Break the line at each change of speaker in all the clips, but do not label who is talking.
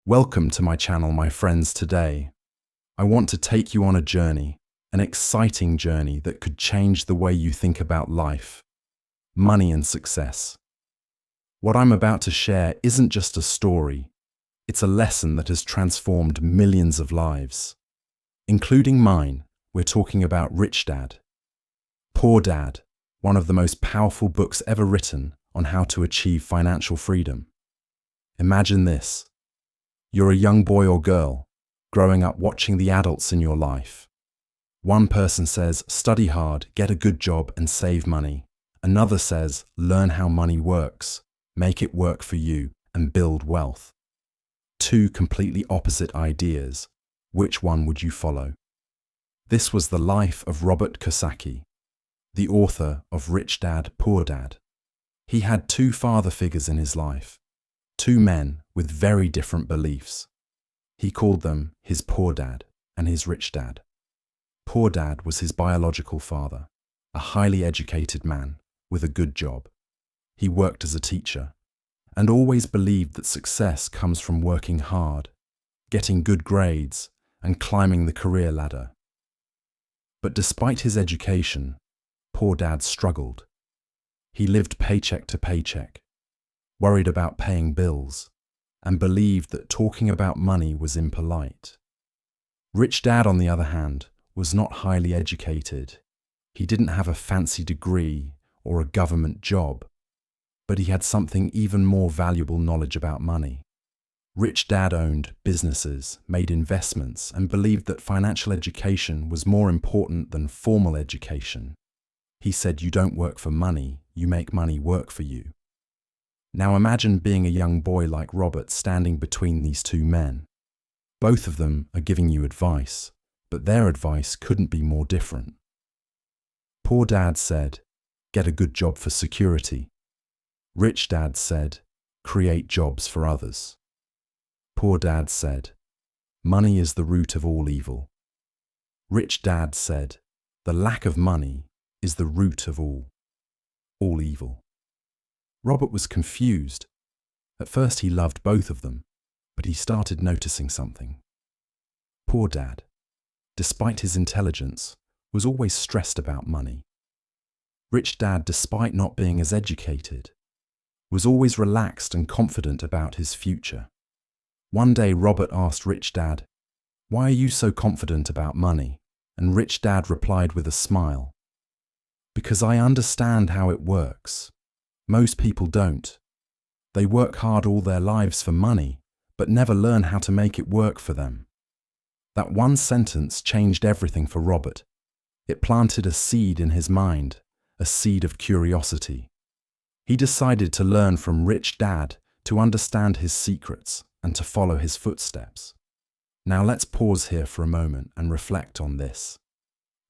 Welcome to my channel, my friends. Today, I want to take you on a journey, an exciting journey that could change the way you think about life, money and success. What I'm about to share isn't just a story, it's a lesson that has transformed millions of lives, including mine. We're talking about Rich Dad, Poor Dad, one of the most powerful books ever written on how to achieve financial freedom. Imagine this. You're a young boy or girl, growing up watching the adults in your life. One person says, study hard, get a good job and save money. Another says, learn how money works, make it work for you and build wealth. Two completely opposite ideas. Which one would you follow? This was the life of Robert Kiyosaki, the author of Rich Dad, Poor Dad. He had two father figures in his life, two men with very different beliefs. He called them his poor dad and his rich dad. Poor Dad was his biological father, a highly educated man with a good job. He worked as a teacher and always believed that success comes from working hard, getting good grades, and climbing the career ladder. But despite his education, Poor Dad struggled. He lived paycheck to paycheck, worried about paying bills, and believed that talking about money was impolite. Rich Dad, on the other hand, was not highly educated. He didn't have a fancy degree or a government job, but he had something even more valuable: knowledge about money. Rich Dad owned businesses, made investments, and believed that financial education was more important than formal education. He said, you don't work for money, you make money work for you. Now imagine being a young boy like Robert standing between these two men. Both of them are giving you advice, but their advice couldn't be more different. Poor Dad said, get a good job for security. Rich Dad said, create jobs for others. Poor Dad said, money is the root of all evil. Rich Dad said, the lack of money is the root of all evil. Robert was confused. At first he loved both of them, but he started noticing something. Poor Dad, despite his intelligence, was always stressed about money. Rich Dad, despite not being as educated, was always relaxed and confident about his future. One day Robert asked Rich Dad, why are you so confident about money? And Rich Dad replied with a smile, because I understand how it works. Most people don't. They work hard all their lives for money, but never learn how to make it work for them. That one sentence changed everything for Robert. It planted a seed in his mind, a seed of curiosity. He decided to learn from Rich Dad, to understand his secrets, and to follow his footsteps. Now let's pause here for a moment and reflect on this.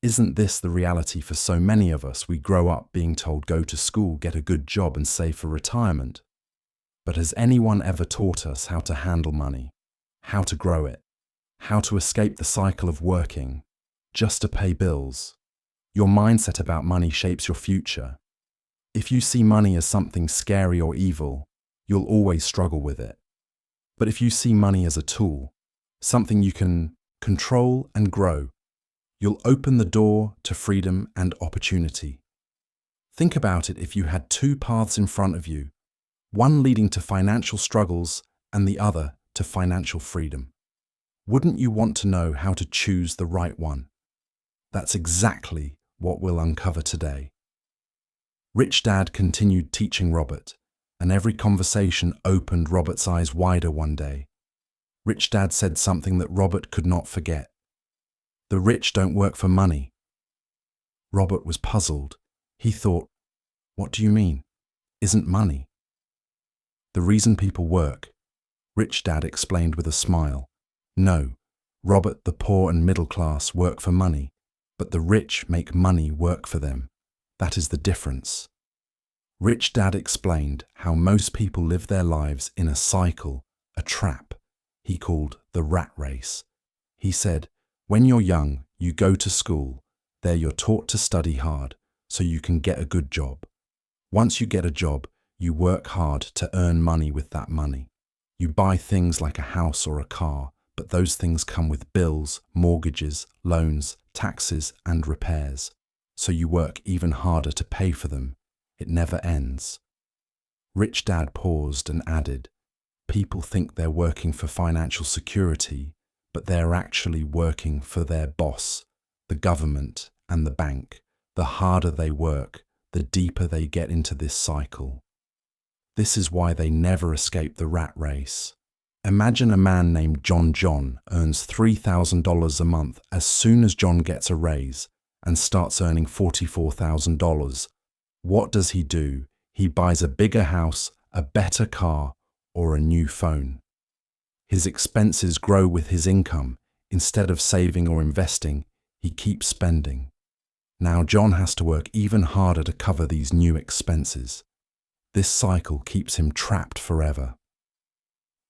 Isn't this the reality for so many of us? We grow up being told, go to school, get a good job and save for retirement. But has anyone ever taught us how to handle money, how to grow it, how to escape the cycle of working just to pay bills? Your mindset about money shapes your future. If you see money as something scary or evil, you'll always struggle with it. But if you see money as a tool, something you can control and grow, you'll open the door to freedom and opportunity. Think about it. If you had two paths in front of you, one leading to financial struggles and the other to financial freedom, wouldn't you want to know how to choose the right one? That's exactly what we'll uncover today. Rich Dad continued teaching Robert, and every conversation opened Robert's eyes wider. One day, Rich Dad said something that Robert could not forget. The rich don't work for money. Robert was puzzled. He thought, what do you mean? Isn't money the reason people work? Rich Dad explained with a smile. No, Robert, the poor and middle class work for money, but the rich make money work for them. That is the difference. Rich Dad explained how most people live their lives in a cycle, a trap he called the rat race. He said, when you're young, you go to school. There you're taught to study hard so you can get a good job. Once you get a job, you work hard to earn money with that money. You buy things like a house or a car, but those things come with bills, mortgages, loans, taxes, and repairs. So you work even harder to pay for them. It never ends. Rich Dad paused and added, people think they're working for financial security, but they're actually working for their boss, the government, and the bank. The harder they work, the deeper they get into this cycle. This is why they never escape the rat race. Imagine a man named John earns $3,000 a month as soon as John gets a raise and starts earning $44,000. What does he do? He buys a bigger house, a better car, or a new phone. His expenses grow with his income. Instead of saving or investing, he keeps spending. Now John has to work even harder to cover these new expenses. This cycle keeps him trapped forever.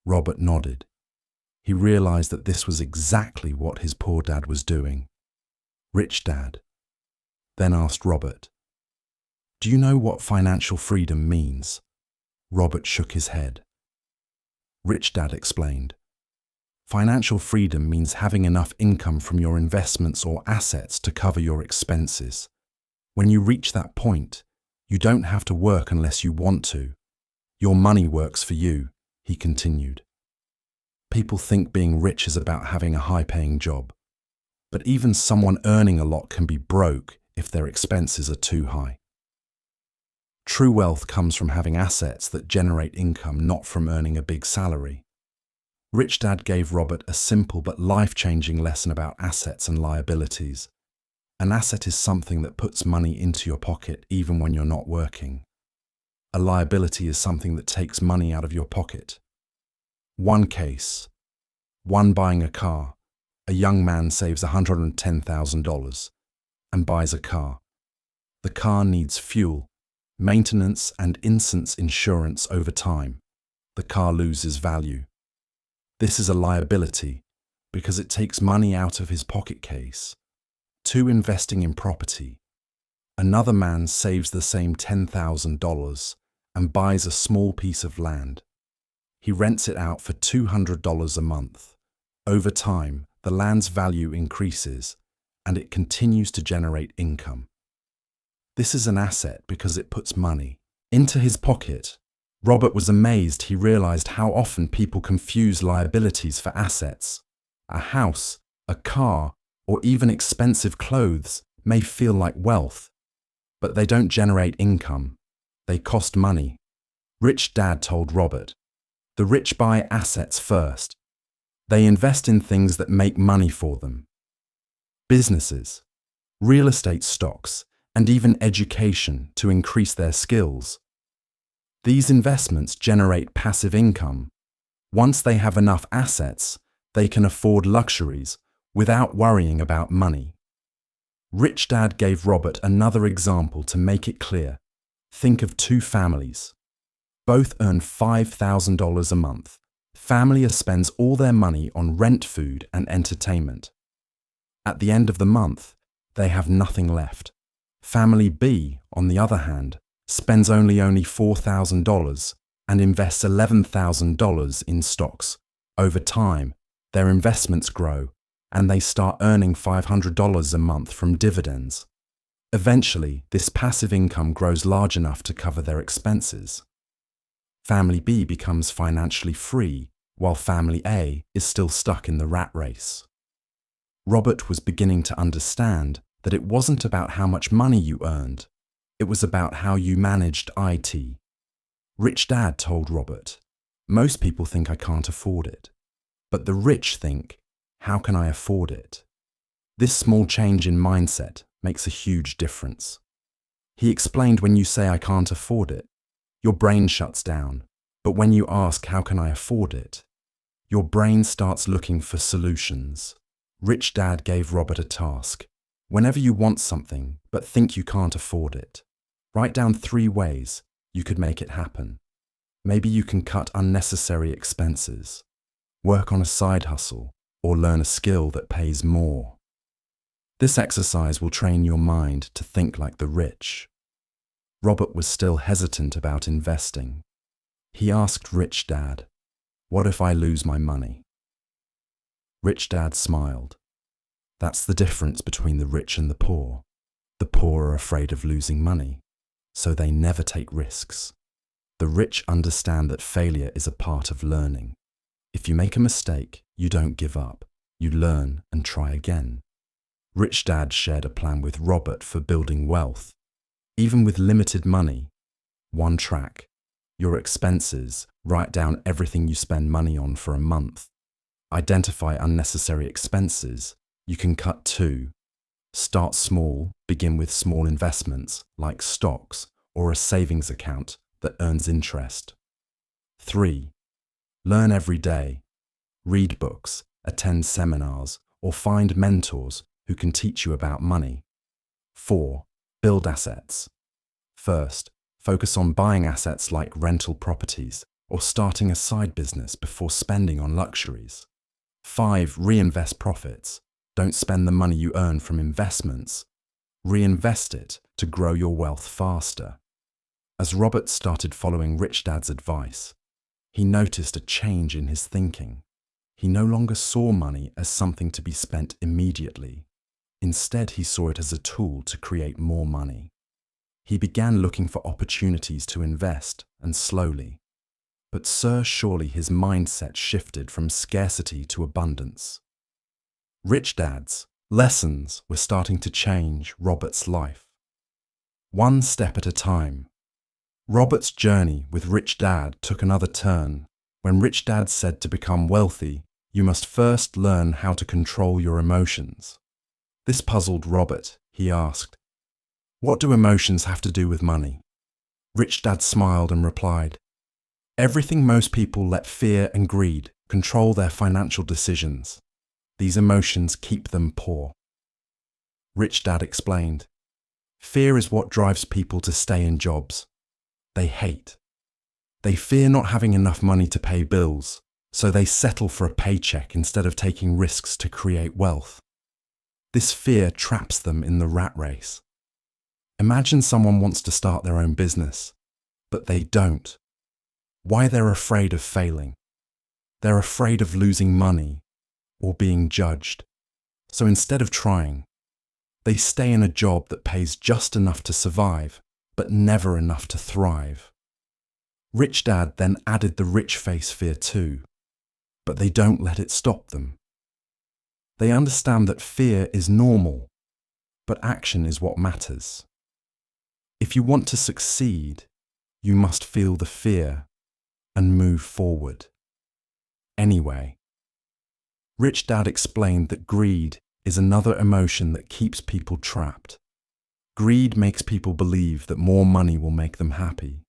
Robert nodded. He realized that this was exactly what his poor dad was doing. Rich Dad then asked Robert, "Do you know what financial freedom means?" Robert shook his head. Rich Dad explained, "Financial freedom means having enough income from your investments or assets to cover your expenses. When you reach that point, you don't have to work unless you want to. Your money works for you," he continued. People think being rich is about having a high-paying job. But even someone earning a lot can be broke if their expenses are too high. True wealth comes from having assets that generate income, not from earning a big salary. Rich Dad gave Robert a simple but life-changing lesson about assets and liabilities. An asset is something that puts money into your pocket even when you're not working. A liability is something that takes money out of your pocket. One case, one buying a car. A young man saves $110,000 and buys a car. The car needs fuel, maintenance, and insurance over time. The car loses value. This is a liability because it takes money out of his pocket case. 2, investing in property. Another man saves the same $10,000 and buys a small piece of land. He rents it out for $200 a month. Over time, the land's value increases and it continues to generate income. This is an asset because it puts money into his pocket. Robert was amazed. He realized how often people confuse liabilities for assets. A house, a car, or even expensive clothes may feel like wealth, but they don't generate income. They cost money. Rich Dad told Robert, "The rich buy assets first. They invest in things that make money for them. Businesses, real estate stocks, and even education to increase their skills. These investments generate passive income. Once they have enough assets, they can afford luxuries without worrying about money." Rich Dad gave Robert another example to make it clear. Think of 2 families. Both earn $5,000 a month. Family A spends all their money on rent, food, and entertainment. At the end of the month, they have nothing left. Family B, on the other hand, spends only $4,000 and invests $11,000 in stocks. Over time, their investments grow and they start earning $500 a month from dividends. Eventually, this passive income grows large enough to cover their expenses. Family B becomes financially free, while Family A is still stuck in the rat race. Robert was beginning to understand that it wasn't about how much money you earned, it was about how you managed it. Rich Dad told Robert, "Most people think I can't afford it, but the rich think, how can I afford it?" This small change in mindset makes a huge difference. He explained, when you say I can't afford it, your brain shuts down. But when you ask how can I afford it, your brain starts looking for solutions. Rich Dad gave Robert a task. Whenever you want something but think you can't afford it, write down 3 ways you could make it happen. Maybe you can cut unnecessary expenses, work on a side hustle, or learn a skill that pays more. This exercise will train your mind to think like the rich. Robert was still hesitant about investing. He asked Rich Dad, What if I lose my money? Rich Dad smiled. That's the difference between the rich and the poor. The poor are afraid of losing money, so they never take risks. The rich understand that failure is a part of learning. If you make a mistake, you don't give up. You learn and try again. Rich Dad shared a plan with Robert for building wealth. Even with limited money, one track. Your expenses, write down everything you spend money on for a month. Identify unnecessary expenses. You can cut 2. Start small, begin with small investments like stocks or a savings account that earns interest. 3. Learn every day. Read books, attend seminars, or find mentors who can teach you about money. 4. Build assets. First, focus on buying assets like rental properties or starting a side business before spending on luxuries. 5. Reinvest profits. Don't spend the money you earn from investments. Reinvest it to grow your wealth faster. As Robert started following Rich Dad's advice, he noticed a change in his thinking. He no longer saw money as something to be spent immediately. Instead, he saw it as a tool to create more money. He began looking for opportunities to invest, and slowly, but surely his mindset shifted from scarcity to abundance. Rich Dad's lessons were starting to change Robert's life. One step at a time. Robert's journey with Rich Dad took another turn when Rich Dad said to become wealthy, you must first learn how to control your emotions. This puzzled Robert. He asked, what do emotions have to do with money? Rich Dad smiled and replied, everything. Most people let fear and greed control their financial decisions. These emotions keep them poor. Rich Dad explained, fear is what drives people to stay in jobs they hate. They fear not having enough money to pay bills, so they settle for a paycheck instead of taking risks to create wealth. This fear traps them in the rat race. Imagine someone wants to start their own business, but they don't. Why? They're afraid of failing. They're afraid of losing money or being judged. So instead of trying, they stay in a job that pays just enough to survive, but never enough to thrive. Rich Dad then added the rich face fear too, but they don't let it stop them. They understand that fear is normal, but action is what matters. If you want to succeed, you must feel the fear and move forward. Anyway, Rich Dad explained that greed is another emotion that keeps people trapped. Greed makes people believe that more money will make them happy.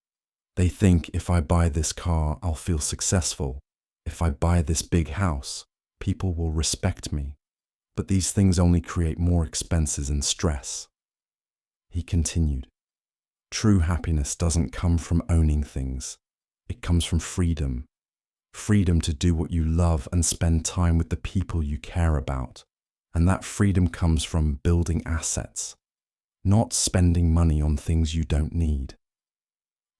They think, if I buy this car, I'll feel successful. If I buy this big house, people will respect me. But these things only create more expenses and stress. He continued, true happiness doesn't come from owning things. It comes from freedom. Freedom to do what you love and spend time with the people you care about. And that freedom comes from building assets, not spending money on things you don't need.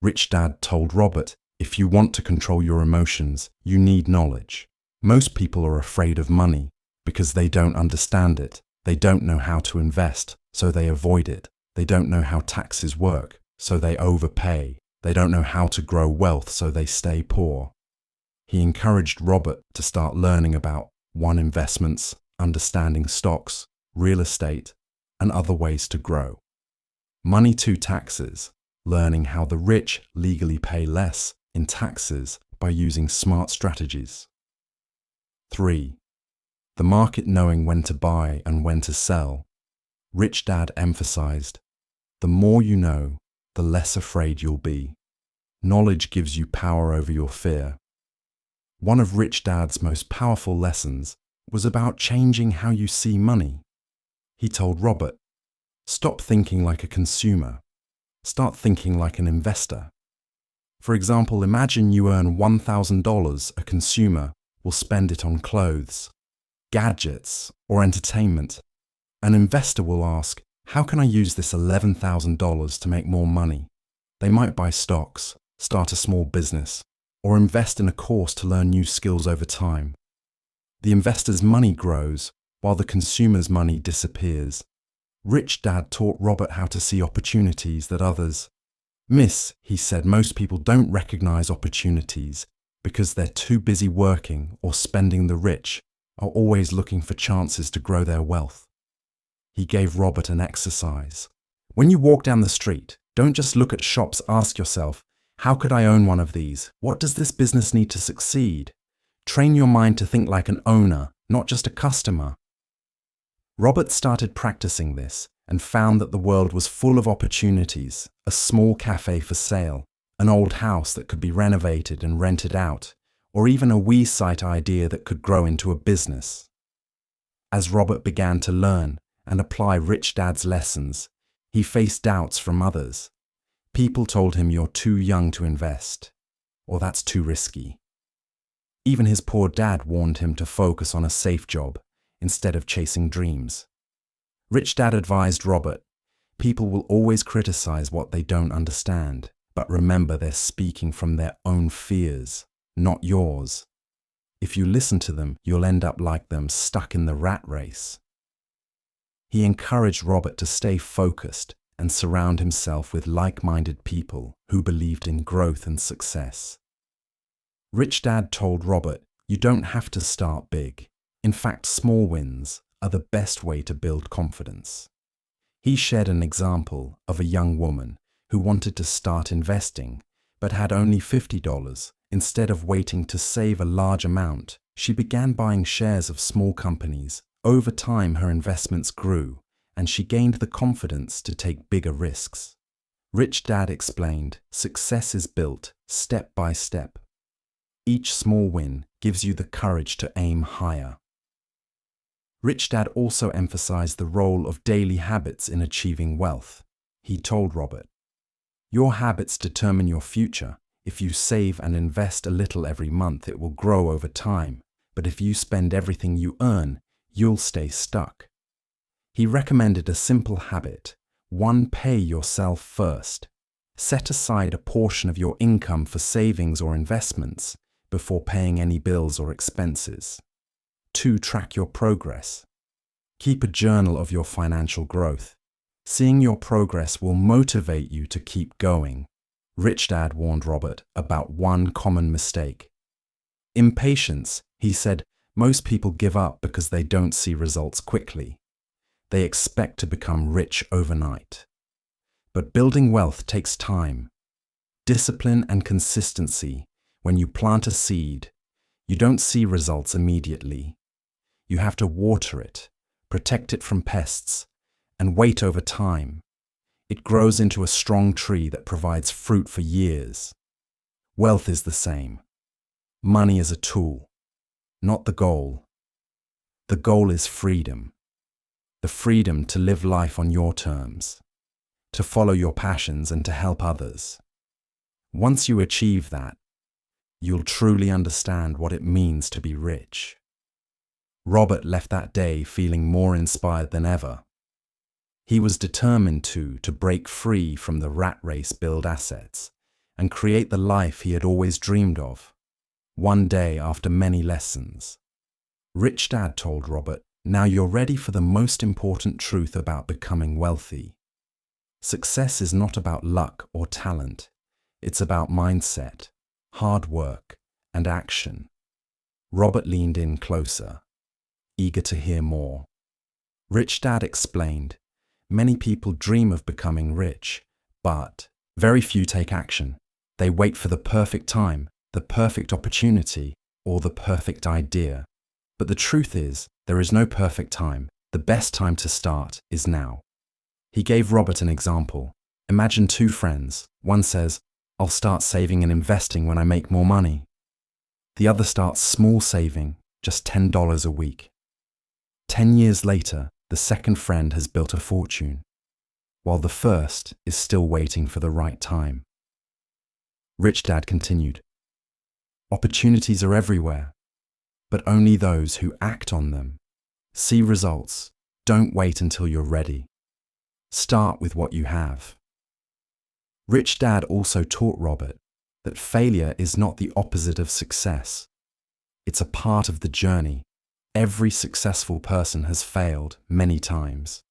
Rich Dad told Robert, if you want to control your emotions, you need knowledge. Most people are afraid of money because they don't understand it. They don't know how to invest, so they avoid it. They don't know how taxes work, so they overpay. They don't know how to grow wealth, so they stay poor. He encouraged Robert to start learning about investments, understanding stocks, real estate, and other ways to grow. Money to taxes, learning how the rich legally pay less in taxes by using smart strategies. 3. The market knowing when to buy and when to sell. Rich Dad emphasized, the more you know, the less afraid you'll be. Knowledge gives you power over your fear. One of Rich Dad's most powerful lessons was about changing how you see money. He told Robert, stop thinking like a consumer. Start thinking like an investor. For example, imagine you earn $1,000. A consumer will spend it on clothes, gadgets, or entertainment. An investor will ask, how can I use this $11,000 to make more money? They might buy stocks, start a small business, or invest in a course to learn new skills over time. The investor's money grows while the consumer's money disappears. Rich Dad taught Robert how to see opportunities that others miss. He said most people don't recognize opportunities because they're too busy working or spending. The rich are always looking for chances to grow their wealth. He gave Robert an exercise. When you walk down the street, don't just look at shops. Ask yourself, how could I own one of these? What does this business need to succeed? Train your mind to think like an owner, not just a customer. Robert started practicing this and found that the world was full of opportunities: a small cafe for sale, an old house that could be renovated and rented out, or even a website idea that could grow into a business. As Robert began to learn and apply Rich Dad's lessons, he faced doubts from others. People told him, "You're too young to invest," or "That's too risky." Even his poor dad warned him to focus on a safe job instead of chasing dreams. Rich Dad advised Robert, "People will always criticize what they don't understand, but remember they're speaking from their own fears, not yours. If you listen to them, you'll end up like them, stuck in the rat race." He encouraged Robert to stay focused and surround himself with like-minded people who believed in growth and success. Rich Dad told Robert, "You don't have to start big. In fact, small wins are the best way to build confidence." He shared an example of a young woman who wanted to start investing but had only $50. Instead of waiting to save a large amount, she began buying shares of small companies. Over time, her investments grew, and she gained the confidence to take bigger risks. Rich Dad explained, "Success is built step by step. Each small win gives you the courage to aim higher." Rich Dad also emphasized the role of daily habits in achieving wealth. He told Robert, "Your habits determine your future. If you save and invest a little every month, it will grow over time. But if you spend everything you earn, you'll stay stuck." He recommended a simple habit: one, pay yourself first. Set aside a portion of your income for savings or investments before paying any bills or expenses. 2, track your progress. Keep a journal of your financial growth. Seeing your progress will motivate you to keep going. Rich Dad warned Robert about one common mistake: impatience. He said, "Most people give up because they don't see results quickly. They expect to become rich overnight. But building wealth takes time, discipline, and consistency. When you plant a seed, you don't see results immediately. You have to water it, protect it from pests, and wait over time. It grows into a strong tree that provides fruit for years." Wealth is the same. Money is a tool, not the goal. The goal is freedom. The freedom to live life on your terms, to follow your passions, and to help others. Once you achieve that, you'll truly understand what it means to be rich. Robert left that day feeling more inspired than ever. He was determined to break free from the rat race, build assets, and create the life he had always dreamed of. One day, after many lessons, Rich Dad told Robert, "Now you're ready for the most important truth about becoming wealthy. Success is not about luck or talent. It's about mindset, hard work, and action." Robert leaned in closer, eager to hear more. Rich Dad explained, "Many people dream of becoming rich, but very few take action. They wait for the perfect time, the perfect opportunity, or the perfect idea. But the truth is, there is no perfect time. The best time to start is now." He gave Robert an example. Imagine 2 friends. One says, "I'll start saving and investing when I make more money." The other starts small, saving just $10 a week. 10 years later, the second friend has built a fortune, while the first is still waiting for the right time. Rich Dad continued, "Opportunities are everywhere, but only those who act on them see results. Don't wait until you're ready. Start with what you have." Rich Dad also taught Robert, that failure is not the opposite of success. It's a part of the journey. Every successful person has failed many times.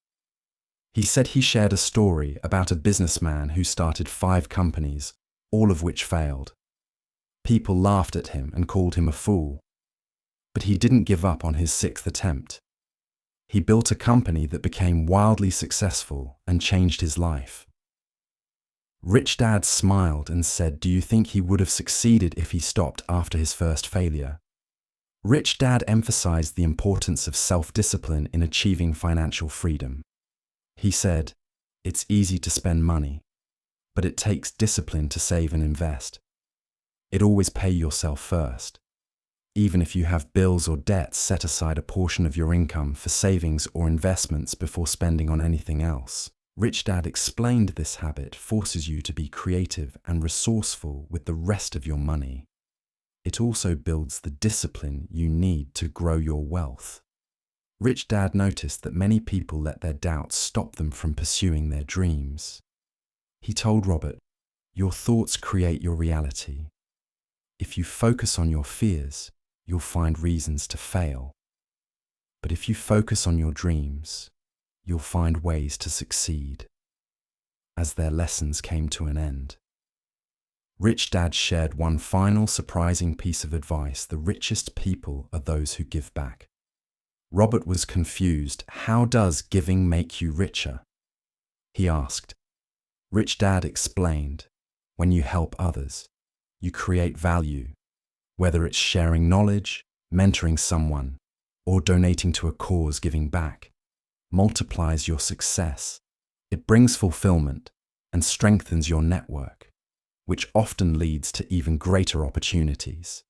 He said he shared a story about a businessman who started 5 companies, all of which failed. People laughed at him and called him a fool. But he didn't give up on his 6th attempt. He built a company that became wildly successful and changed his life. Rich Dad smiled and said, "Do you think he would have succeeded if he stopped after his first failure?" Rich Dad emphasized the importance of self-discipline in achieving financial freedom. He said, "It's easy to spend money, but it takes discipline to save and invest. It always pay yourself first. Even if you have bills or debts, set aside a portion of your income for savings or investments before spending on anything else." Rich Dad explained this habit forces you to be creative and resourceful with the rest of your money. It also builds the discipline you need to grow your wealth. Rich Dad noticed that many people let their doubts stop them from pursuing their dreams. He told Robert, "Your thoughts create your reality. If you focus on your fears, you'll find reasons to fail. But if you focus on your dreams, you'll find ways to succeed." As their lessons came to an end, Rich Dad shared one final surprising piece of advice: the richest people are those who give back. Robert was confused. "How does giving make you richer?" he asked. Rich Dad explained, "When you help others, you create value. Whether it's sharing knowledge, mentoring someone, or donating to a cause, giving back multiplies your success. It brings fulfillment and strengthens your network, which often leads to even greater opportunities."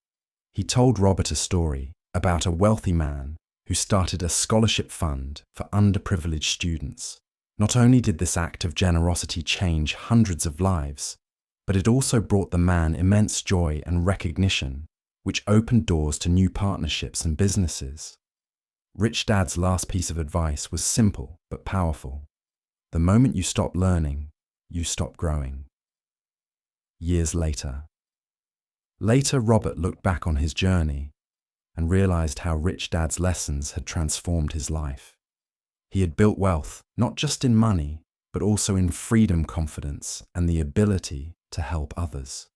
He told Robert a story about a wealthy man who started a scholarship fund for underprivileged students. Not only did this act of generosity change hundreds of lives, but it also brought the man immense joy and recognition, which opened doors to new partnerships and businesses. Rich Dad's last piece of advice was simple but powerful. The moment you stop learning, you stop growing. Years later, Robert looked back on his journey and realized how Rich Dad's lessons had transformed his life. He had built wealth, not just in money, but also in freedom, confidence, and the ability to help others.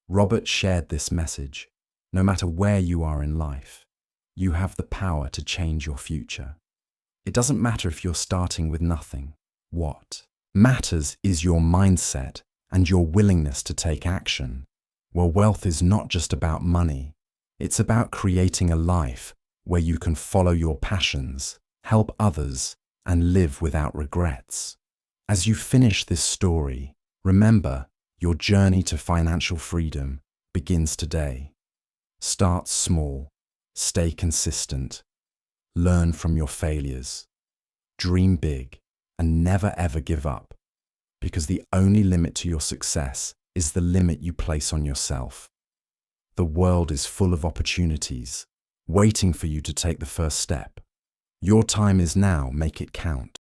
Robert shared this message: no matter where you are in life, you have the power to change your future. It doesn't matter if you're starting with nothing. What matters is your mindset and your willingness to take action. Well, wealth is not just about money. It's about creating a life where you can follow your passions, help others, and live without regrets. As you finish this story, remember, your journey to financial freedom begins today. Start small, stay consistent, learn from your failures, dream big, and never ever give up, because the only limit to your success is the limit you place on yourself. The world is full of opportunities, waiting for you to take the first step. Your time is now, make it count.